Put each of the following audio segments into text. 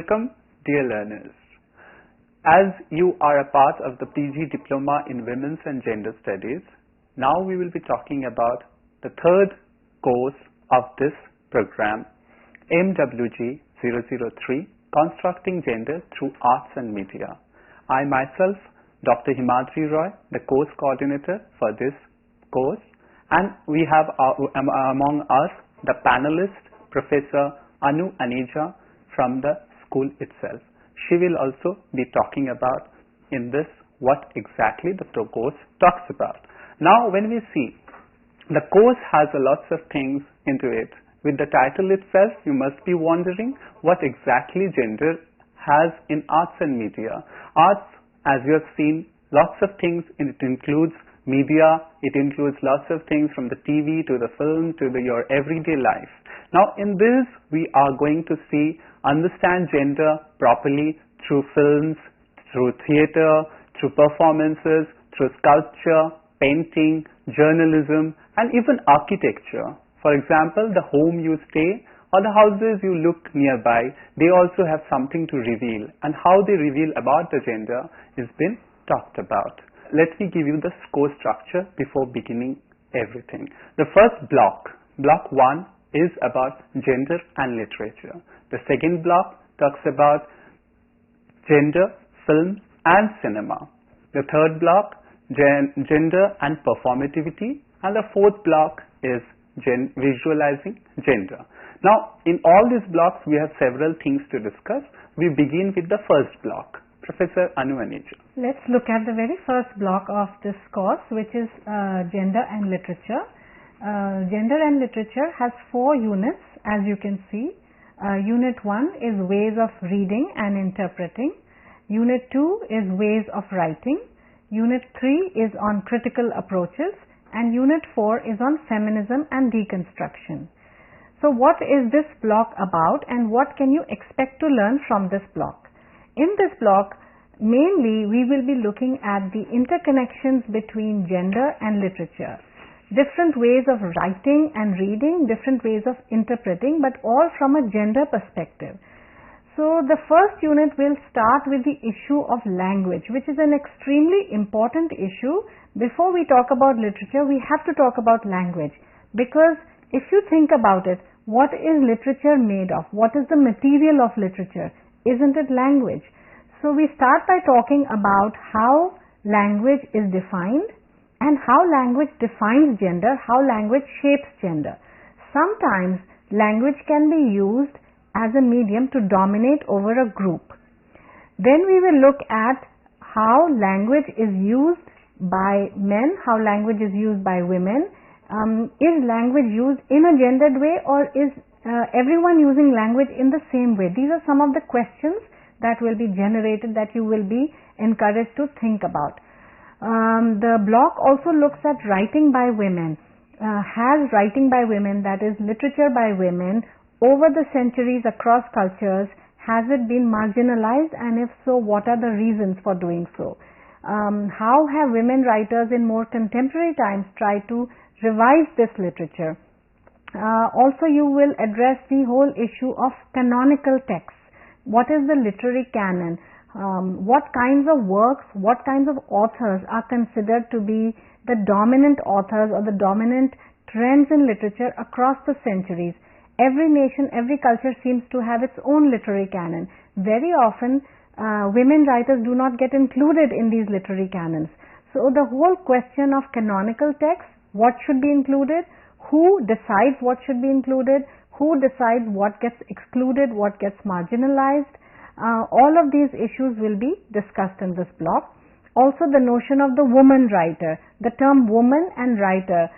Welcome, dear learners. As you are a part of the PG Diploma in Women's and Gender Studies, now we will be talking about the third course of this program, MWG 003, Constructing Gender Through Arts and Media. I myself, Dr. Himadri Roy, the course coordinator for this course, and we have among us the panelist, Professor Anu Aneja from the school itself. She will also be talking about in this what exactly the course talks about. Now when we see the course has a lots of things into it. With the title itself, you must be wondering what exactly gender has in arts and media. Arts, as you have seen, lots of things, and it includes media, it includes lots of things from the TV to the film to your everyday life. Now in this we are going to understand gender properly through films, through theatre, through performances, through sculpture, painting, journalism, and even architecture. For example, the home you stay or the houses you look nearby, they also have something to reveal, and how they reveal about the gender is been talked about. Let me give you the course structure before beginning everything. The first block 1, is about gender and literature. The second block talks about gender, film and cinema. The third block, gender and performativity, and the fourth block is visualizing gender. Now in all these blocks we have several things to discuss. We begin with the first block. Professor Anu Aneja. Let's look at the very first block of this course, which is gender and literature. Gender and literature has 4 units, as you can see. Unit 1 is ways of reading and interpreting. Unit 2 is ways of writing. Unit 3 is on critical approaches, and Unit 4 is on feminism and deconstruction. So what is this block about, and what can you expect to learn from this block? In this block, mainly we will be looking at the interconnections between gender and literature. Different ways of writing and reading, different ways of interpreting, but all from a gender perspective. So the first unit will start with the issue of language, which is an extremely important issue. Before we talk about literature, we have to talk about language, because if you think about it, what is literature made of? What is the material of literature? Isn't it language? So we start by talking about how language is defined and how language defines gender, how language shapes gender. Sometimes language can be used as a medium to dominate over a group. Then we will look at how language is used by men, how language is used by women. Is language used in a gendered way, or is everyone using language in the same way? These are some of the questions that will be generated, that you will be encouraged to think about. The block also looks at writing by women. Has writing by women, that is literature by women, over the centuries across cultures, has it been marginalized, and if so, what are the reasons for doing so? How have women writers in more contemporary times tried to revise this literature? Also you will address the whole issue of canonical texts. What is the literary canon? What kinds of works, what kinds of authors are considered to be the dominant authors or the dominant trends in literature across the centuries? Every nation, every culture seems to have its own literary canon. Very often women writers do not get included in these literary canons. So the whole question of canonical texts, what should be included, who decides what should be included, who decides what gets excluded, what gets marginalized, all of these issues will be discussed in this block. Also the notion of the woman writer, the term woman and writer.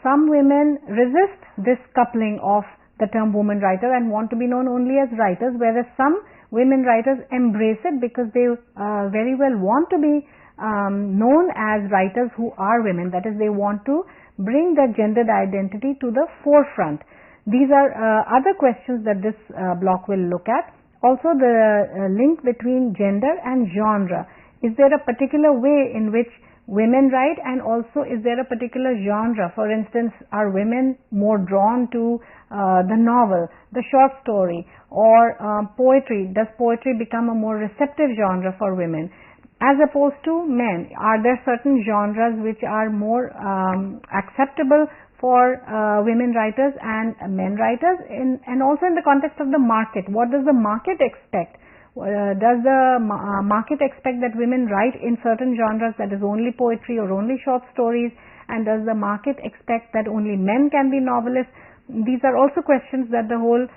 Some women resist this coupling of the term woman writer and want to be known only as writers, whereas some women writers embrace it because they very well want to be known as writers who are women. That is, they want to bring their gendered identity to the forefront. These are other questions that this block will look at. Also the link between gender and genre. Is there a particular way in which women write, and also is there a particular genre? For instance, are women more drawn to the novel, the short story, or poetry? Does poetry become a more receptive genre for women as opposed to men? Are there certain genres which are more acceptable for women writers and men writers? And also in the context of the market, what does the market expect? Does the market expect that women write in certain genres, that is only poetry or only short stories, and does the market expect that only men can be novelists? These are also questions that the whole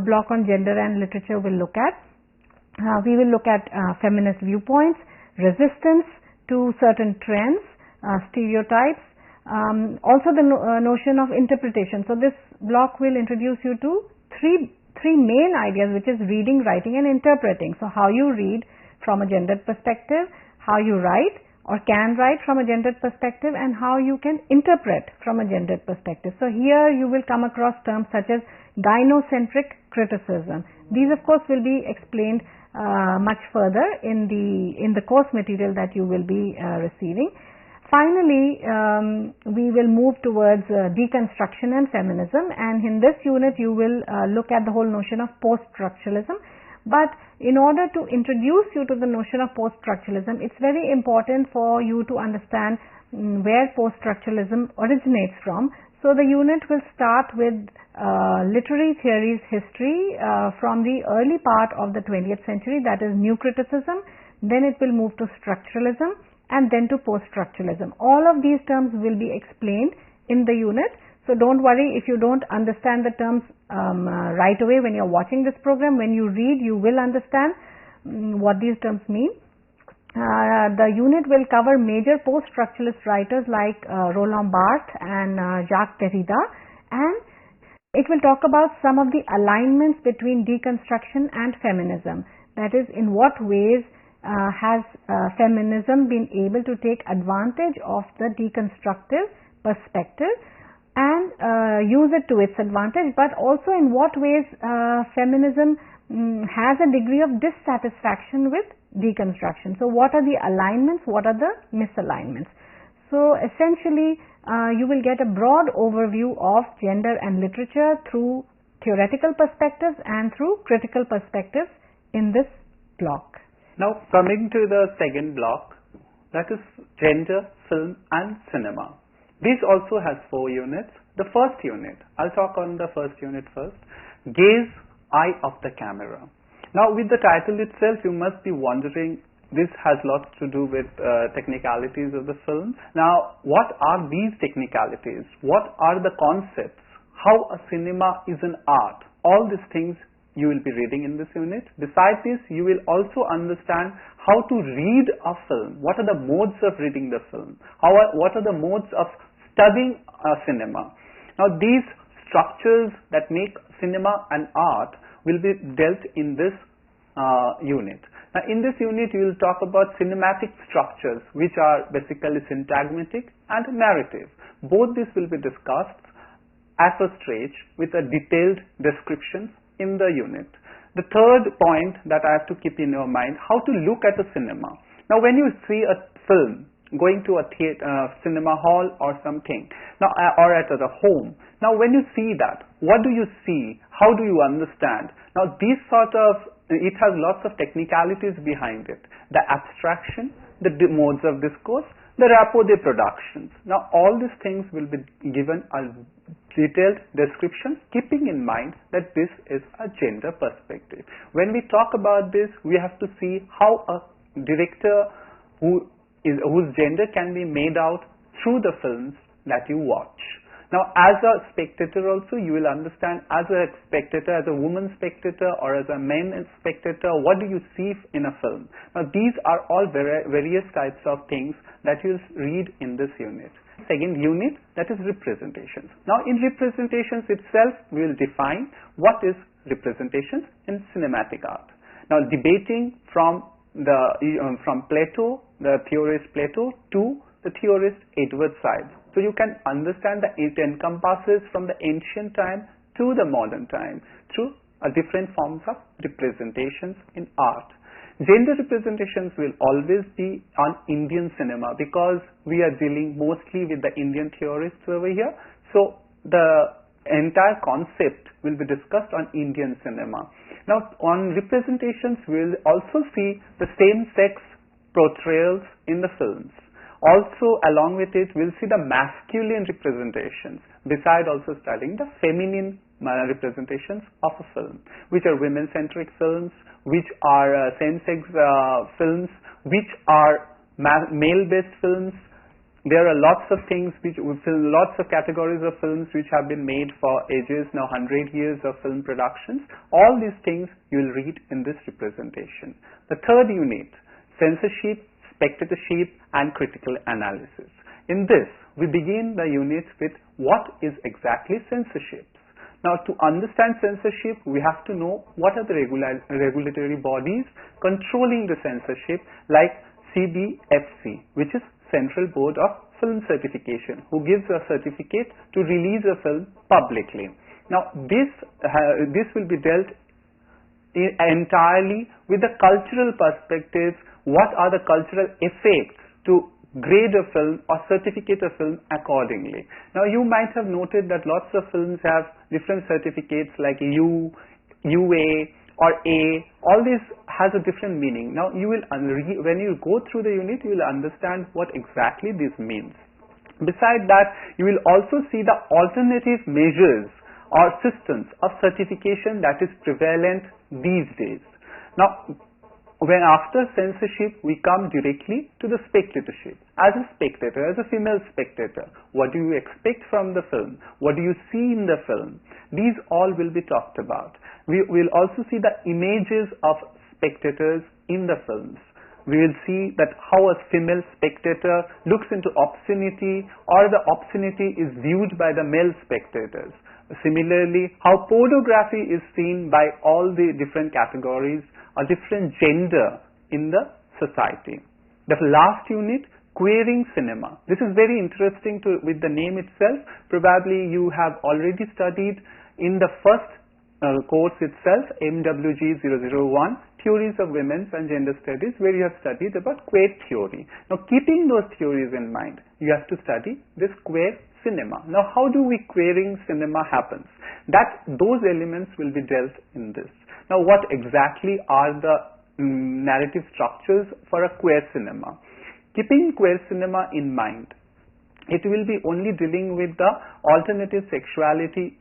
block on gender and literature will look at. We will look at feminist viewpoints, resistance to certain trends, stereotypes, also the notion of interpretation. So this block will introduce you to three main ideas, which is reading, writing, and interpreting. So how you read from a gendered perspective, how you write or can write from a gendered perspective, and how you can interpret from a gendered perspective. So here you will come across terms such as gynocentric criticism. These of course will be explained much further in the course material that you will be receiving. Finally, we will move towards deconstruction and feminism, and in this unit you will look at the whole notion of post-structuralism. But in order to introduce you to the notion of post-structuralism, it's very important for you to understand where post-structuralism originates from. So the unit will start with literary theories history from the early part of the 20th century, that is new criticism. Then it will move to structuralism, and then to post-structuralism. All of these terms will be explained in the unit. So don't worry if you don't understand the terms right away when you're watching this program. When you read, you will understand what these terms mean. The unit will cover major post-structuralist writers like Roland Barthes and Jacques Derrida, and it will talk about some of the alignments between deconstruction and feminism. That is, in what ways has feminism been able to take advantage of the deconstructive perspective and use it to its advantage, but also in what ways feminism has a degree of dissatisfaction with deconstruction. So what are the alignments, what are the misalignments? So essentially you will get a broad overview of gender and literature through theoretical perspectives and through critical perspectives in this block. Now coming to the second block, that is gender, film and cinema. This also has 4 units. The first unit, I'll talk on the first unit first, gaze, eye of the camera. Now with the title itself you must be wondering, this has lots to do with technicalities of the film. Now what are these technicalities? What are the concepts? How a cinema is an art? All these things you will be reading in this unit. Besides this, you will also understand how to read a film. What are the modes of reading the film? What are the modes of studying cinema? Now these structures that make cinema an art will be dealt in this unit. Now in this unit you will talk about cinematic structures, which are basically syntagmatic and narrative. Both these will be discussed at a stage with a detailed description in the unit. The third point that I have to keep in your mind, how to look at a cinema. Now when you see a film going to a theater, cinema hall or something, now or at a home, now when you see that, what do you see? How do you understand? Now these sort of, it has lots of technicalities behind it. The abstraction, the modes of discourse, the rapport de productions. Now all these things will be given a detailed description, keeping in mind that this is a gender perspective. When we talk about this, we have to see how a director whose gender can be made out through the films that you watch. Now as a spectator also, you will understand, as a spectator, as a woman spectator or as a man spectator, what do you see in a film? Now these are all various types of things that you read in this unit. Second unit, that is representations. Now in representations itself, we will define what is representations in cinematic art. Now debating from Plato, the theorist Plato, to the theorist Edward Said. So you can understand that it encompasses from the ancient time to the modern time through different forms of representations in art. Gender representations will always be on Indian cinema because we are dealing mostly with the Indian theorists over here. So the entire concept will be discussed on Indian cinema. Now on representations we will also see the same-sex portrayals in the films. Also along with it we'll see the masculine representations, beside also studying the feminine representations of a film, which are women-centric films, which are same-sex films, which are male-based films. There are lots of things lots of categories of films which have been made for ages, now 100 years of film productions. All these things you will read in this representation. The third unit, censorship, spectatorship and critical analysis. In this, we begin the unit with what is exactly censorship. Now to understand censorship, we have to know what are the regulatory bodies controlling the censorship, like CBFC, which is Central Board of Film Certification, who gives a certificate to release a film publicly. Now this will be dealt entirely with the cultural perspective. What are the cultural effects to grade a film or certificate a film accordingly? Now you might have noted that lots of films have different certificates like U, UA or A. All this has a different meaning. Now you will, when you go through the unit, you will understand what exactly this means. Beside that, you will also see the alternative measures or systems of certification that is prevalent these days. Now when after censorship we come directly to the spectatorship. As a spectator, as a female spectator, what do you expect from the film? What do you see in the film? These all will be talked about. We will also see the images of spectators in the films. We will see that how a female spectator looks into obscenity, or the obscenity is viewed by the male spectators. Similarly, how pornography is seen by all the different categories or different gender in the society. The last unit, queering cinema. This is very interesting with the name itself. Probably you have already studied in the first course itself, MWG 001, Theories of Women's and Gender Studies, where you have studied about queer theory. Now keeping those theories in mind, you have to study this queer cinema. Now how do we queering cinema happens? Those elements will be dealt in this. Now what exactly are the narrative structures for a queer cinema? Keeping queer cinema in mind, it will be only dealing with the alternative sexuality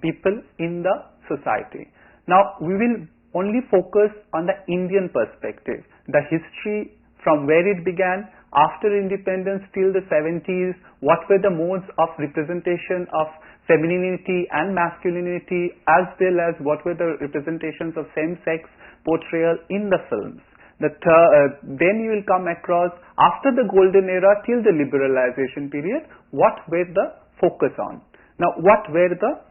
people in the society. Now we will only focus on the Indian perspective, the history from where it began, after independence till the 70s, what were the modes of representation of femininity and masculinity, as well as what were the representations of same-sex portrayal in the films. Then you will come across, after the golden era till the liberalization period, what were the focus on. Now what were the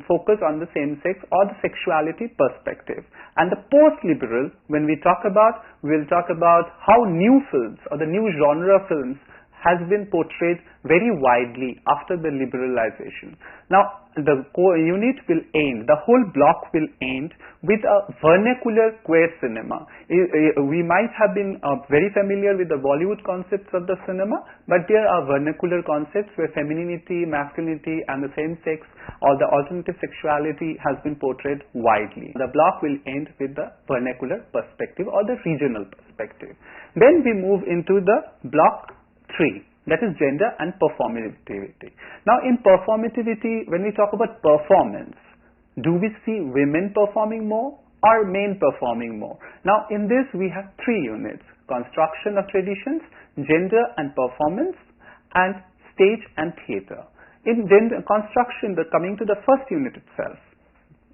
focus on the same-sex or the sexuality perspective. And the post-liberal, when we talk about, we will talk about how new films or the new genre films has been portrayed very widely after the liberalization. Now the unit will end, the whole block will end with a vernacular queer cinema. We might have been very familiar with the Bollywood concepts of the cinema, but there are vernacular concepts where femininity, masculinity and the same sex or the alternative sexuality has been portrayed widely. The block will end with the vernacular perspective or the regional perspective. Then we move into the block 3, that is gender and performativity. Now in performativity, when we talk about performance, do we see women performing more or men performing more? Now in this we have 3 units: construction of traditions, gender and performance, and stage and theatre. In gender construction, coming to the first unit itself,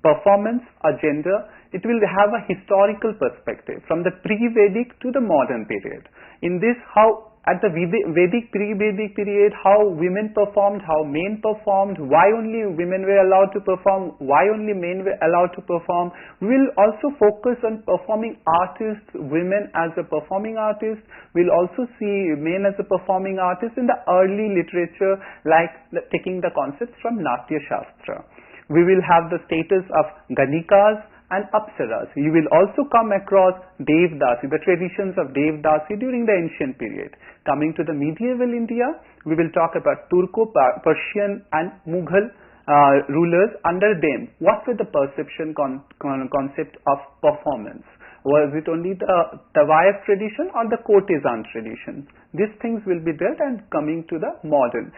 performance or gender, it will have a historical perspective from the pre-Vedic to the modern period. In this, how at the Vedic, pre-Vedic period, how women performed, how men performed, why only women were allowed to perform, why only men were allowed to perform. We will also focus on performing artists, women as a performing artist. We will also see men as a performing artist in the early literature, like taking the concepts from Natya Shastra. We will have the status of Ganikas and Apsaras. You will also come across Devdasi, the traditions of Devdasi during the ancient period. Coming to the medieval India, we will talk about Turco-Persian and Mughal rulers. Under them, what were the perception concept of performance? Was it only the Tawayaf tradition or the courtesan tradition? These things will be dealt, and coming to the modern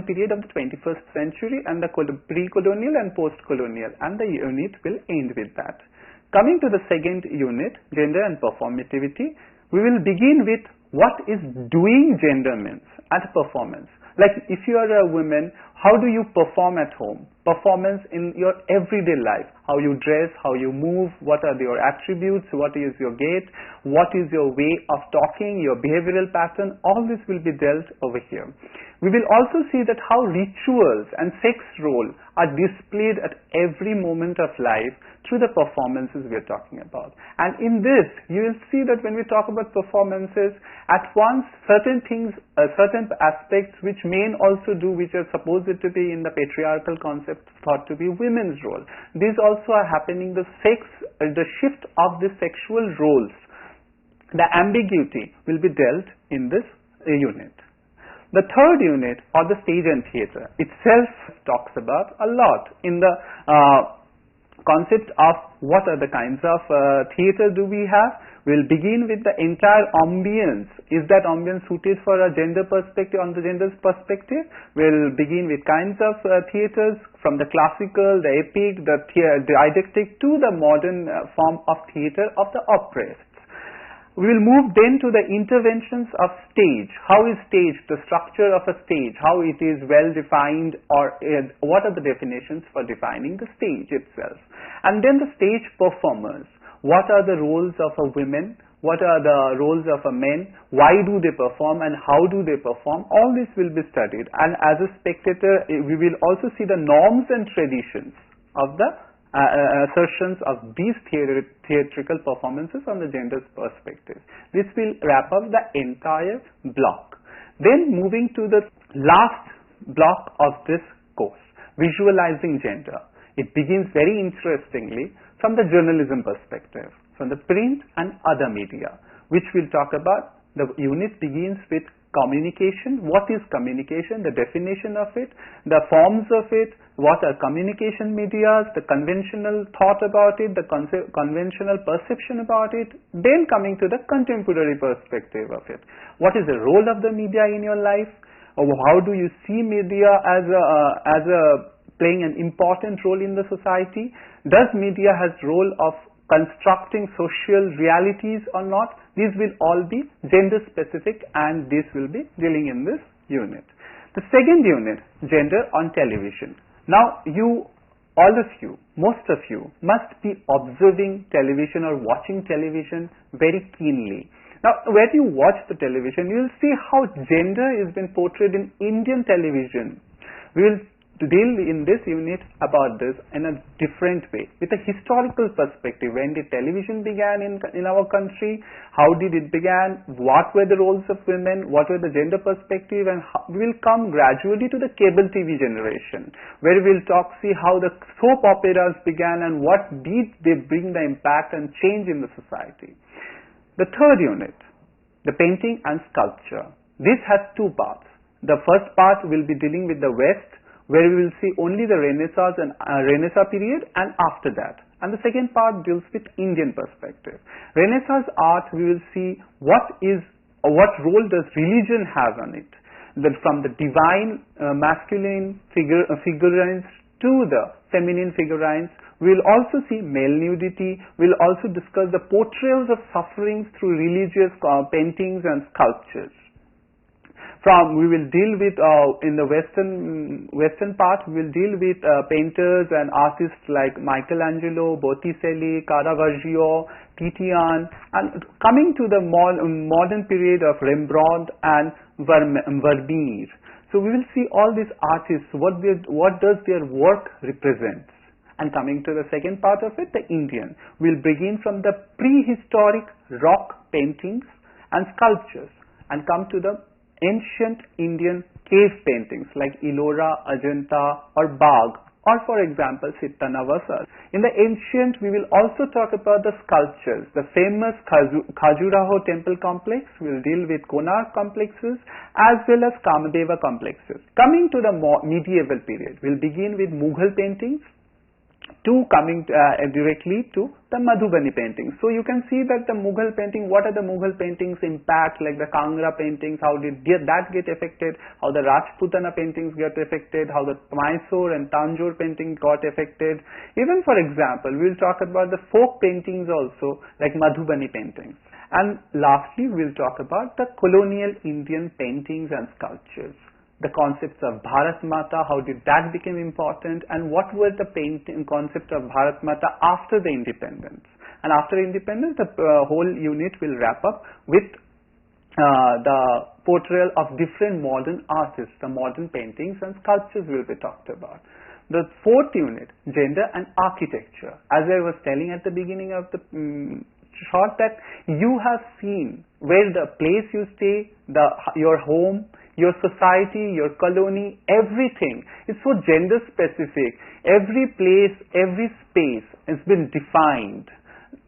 period of the 21st century and the pre-colonial and post-colonial, and the unit will end with that. Coming to the second unit, gender and performativity, we will begin with what is doing gender means and performance. Like if you are a woman, how do you perform at home? Performance in your everyday life, how you dress, how you move, what are your attributes, what is your gait, what is your way of talking, your behavioral pattern, all this will be dealt over here. We will also see that how rituals and sex role are displayed at every moment of life through the performances we are talking about. And in this, you will see that when we talk about performances, at once certain things, certain aspects which men also do, which are supposed to be in the patriarchal concept thought to be women's role. These also are happening, the shift of the sexual roles, the ambiguity will be dealt in this unit. The third unit, or the stage and theatre, itself talks about a lot in the concept of what are the kinds of theatre do we have. We'll begin with the entire ambience. Is that ambience suited for a gender perspective, on the gender's perspective? We'll begin with kinds of theatres from the classical, the epic, the didactic to the modern form of theatre of the operas. We will move then to the interventions of stage. How is stage, the structure of a stage, how it is well defined, or what are the definitions for defining the stage itself. And then the stage performers. What are the roles of a woman? What are the roles of a man? Why do they perform and how do they perform? All this will be studied. And as a spectator, we will also see the norms and traditions of the assertions of these theatrical performances on the gender's perspective. This will wrap up the entire block. Then moving to the last block of this course, visualizing gender. It begins very interestingly from the journalism perspective, from the print and other media, which we'll talk about. The unit begins with communication. What is communication? The definition of it, the forms of it, what are communication medias, the conventional thought about it, the conventional perception about it, then coming to the contemporary perspective of it. What is the role of the media in your life? Or how do you see media as playing an important role in the society? Does media has role of constructing social realities or not? These will all be gender specific, and this will be dealing in this unit. The second unit, gender on television. Now all of you, most of you must be observing television or watching television very keenly. Now when you watch the television, you will see how gender is being portrayed in Indian television. We will deal in this unit about this in a different way, with a historical perspective. When did television began in our country? How did it began? What were the roles of women? What were the gender perspective? And we will come gradually to the cable TV generation, where we will see how the soap operas began and what did they bring the impact and change in the society. The third unit, the painting and sculpture. This has two parts. The first part will be dealing with the West, where we will see only the Renaissance and Renaissance period and after that. And the second part deals with Indian perspective. Renaissance art, we will see what role does religion have on it. From the divine masculine figurines to the feminine figurines. We will also see male nudity. We will also discuss the portrayals of sufferings through religious paintings and sculptures. We will deal with in the western part, we will deal with painters and artists like Michelangelo, Botticelli, Caravaggio, Titian, and coming to the modern period of Rembrandt and Vermeer. So we will see all these artists, what does their work represent. And coming to the second part of it, the Indian. We will begin from the prehistoric rock paintings and sculptures and come to the ancient Indian cave paintings like Ellora, Ajanta or Bagh or for example Sitta Navasa. In the ancient, we will also talk about the sculptures. The famous Khajuraho temple complex will deal with Konark complexes as well as Kamadeva complexes. Coming to the medieval period, we'll begin with Mughal paintings to coming directly to the Madhubani paintings. So you can see that the Mughal painting, what are the Mughal paintings impact, like the Kangra paintings, how did that get affected, how the Rajputana paintings get affected, how the Mysore and Tanjore painting got affected. Even for example, we'll talk about the folk paintings also, like Madhubani paintings. And lastly, we'll talk about the colonial Indian paintings and sculptures. The concepts of Bharat Mata, how did that become important, and what were the painting concept of Bharat Mata after the independence. And after independence, the whole unit will wrap up with the portrayal of different modern artists, the modern paintings and sculptures will be talked about. The fourth unit, gender and architecture. As I was telling at the beginning of the short, that you have seen where the place you stay, your home, your society, your colony, everything is so gender specific. Every place, every space has been defined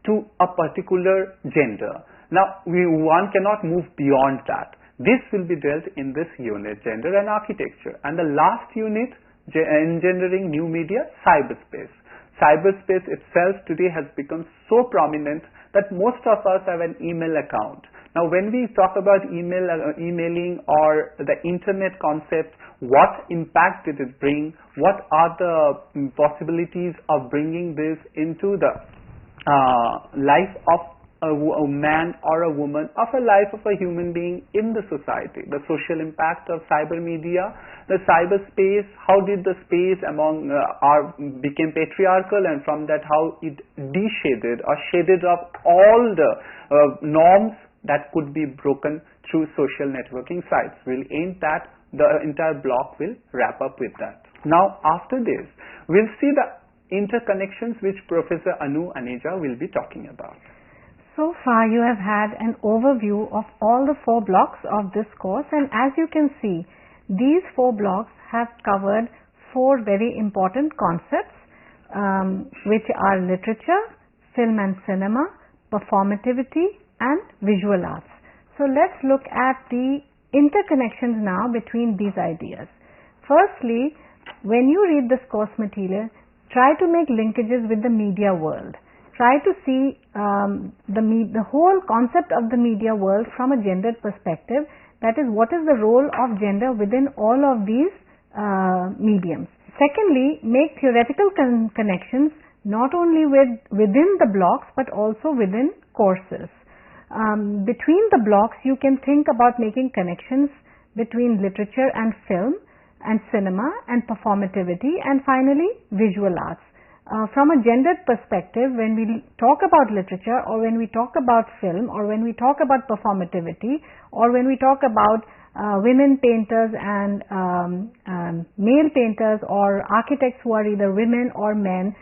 to a particular gender. Now, one cannot move beyond that. This will be dealt in this unit, gender and architecture. And the last unit, engendering new media, cyberspace. Cyberspace itself today has become so prominent that most of us have an email account. Now, when we talk about emailing or the internet concept, what impact did it bring? What are the possibilities of bringing this into the life of a man or a woman, of a life of a human being in the society? The social impact of cyber media, the cyberspace, how did the space among became patriarchal, and from that how it de-shaded or shaded up all the norms that could be broken through social networking sites. We'll aim that the entire block will wrap up with that. Now, after this, we'll see the interconnections which Professor Anu Aneja will be talking about. So far, you have had an overview of all the 4 blocks of this course, and as you can see, these 4 blocks have covered 4 very important concepts, which are literature, film and cinema, performativity, and visual arts. So let's look at the interconnections now between these ideas. Firstly, when you read this course material, try to make linkages with the media world. Try to see the whole concept of the media world from a gendered perspective. That is, what is the role of gender within all of these mediums. Secondly, make theoretical connections not only within the blocks but also within courses. Between the blocks, you can think about making connections between literature and film and cinema and performativity, and finally visual arts. From a gendered perspective, when we talk about literature, or when we talk about film, or when we talk about performativity, or when we talk about women painters and male painters, or architects who are either women or men,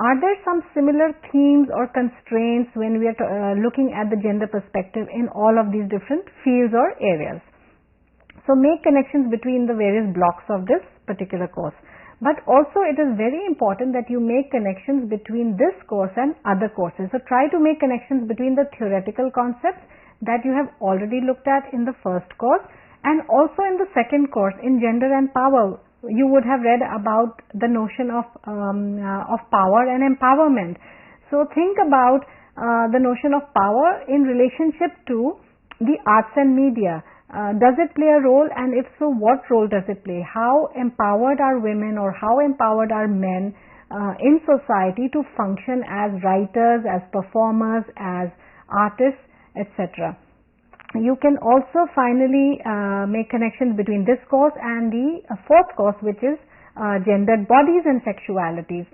are there some similar themes or constraints when we are looking at the gender perspective in all of these different fields or areas? So make connections between the various blocks of this particular course. But also it is very important that you make connections between this course and other courses. So try to make connections between the theoretical concepts that you have already looked at in the first course, and also in the second course, in gender and power. You would have read about the notion of power and empowerment. So think about the notion of power in relationship to the arts and media. Does it play a role, and if so, what role does it play? How empowered are women, or how empowered are men in society to function as writers, as performers, as artists, etc. You can also finally make connections between this course and the fourth course, which is gendered bodies and sexualities.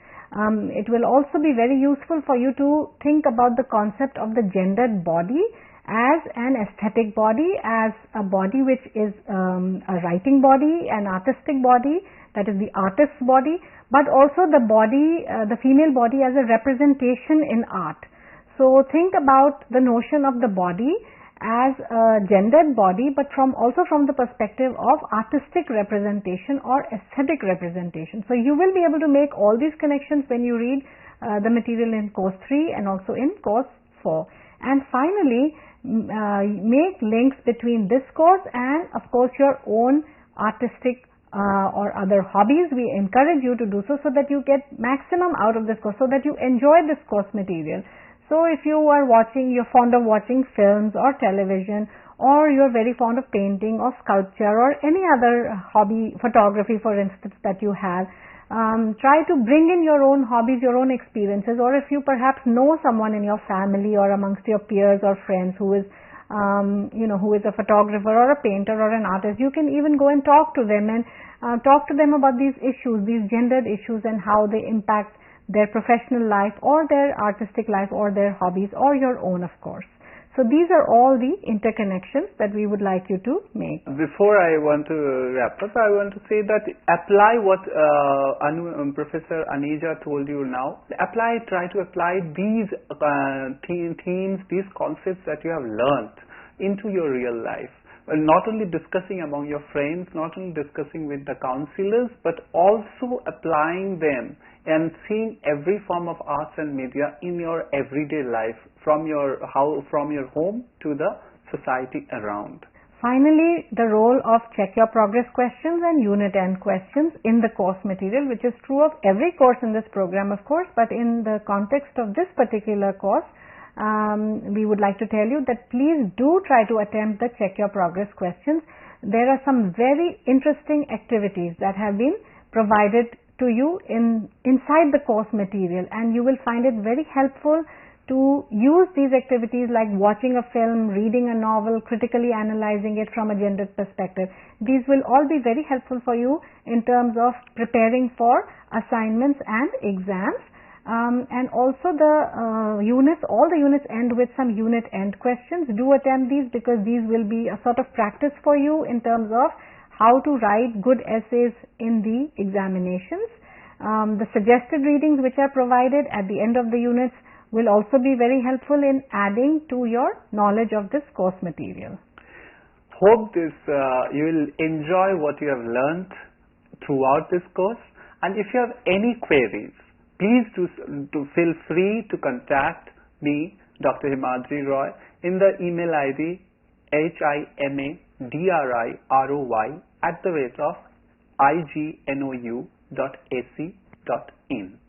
It will also be very useful for you to think about the concept of the gendered body as an aesthetic body, as a body which is a writing body, an artistic body, that is the artist's body, but also the body, the female body, as a representation in art. So think about the notion of the body as a gendered body, but also from the perspective of artistic representation or aesthetic representation. So you will be able to make all these connections when you read the material in course 3 and also in course 4. And finally, make links between this course and of course your own artistic or other hobbies. We encourage you to do so that you get maximum out of this course, so that you enjoy this course material. So if you're fond of watching films or television, or you're very fond of painting or sculpture or any other hobby, photography for instance, that you have, try to bring in your own hobbies, your own experiences, or if you perhaps know someone in your family or amongst your peers or friends who is who is a photographer or a painter or an artist, you can even go and talk to them and talk to them about these issues, these gendered issues, and how they impact their professional life or their artistic life or their hobbies or your own, of course. So these are all the interconnections that we would like you to make. Before I want to wrap up, I want to say that apply what Professor Aneja told you now. Try to apply these themes, these concepts that you have learned into your real life. Not only discussing among your friends, not only discussing with the counselors, but also applying them and seeing every form of arts and media in your everyday life, from your home to the society around. Finally, the role of check your progress questions and unit end questions in the course material, which is true of every course in this program, of course, but in the context of this particular course, we would like to tell you that please do try to attempt the check your progress questions. There are some very interesting activities that have been provided to you inside the course material, and you will find it very helpful to use these activities like watching a film, reading a novel, critically analyzing it from a gendered perspective. These will all be very helpful for you in terms of preparing for assignments and exams. And also all the units end with some unit end questions. Do attempt these, because these will be a sort of practice for you in terms of how to write good essays in the examinations. The suggested readings which are provided at the end of the units will also be very helpful in adding to your knowledge of this course material. Hope you will enjoy what you have learned throughout this course, and if you have any queries, please do feel free to contact me, Dr. Himadri Roy, in the email ID himadriou@ignou.ac.in.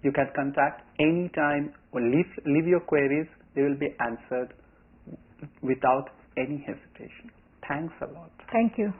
You can contact anytime or leave your queries. They will be answered without any hesitation. Thanks a lot. Thank you.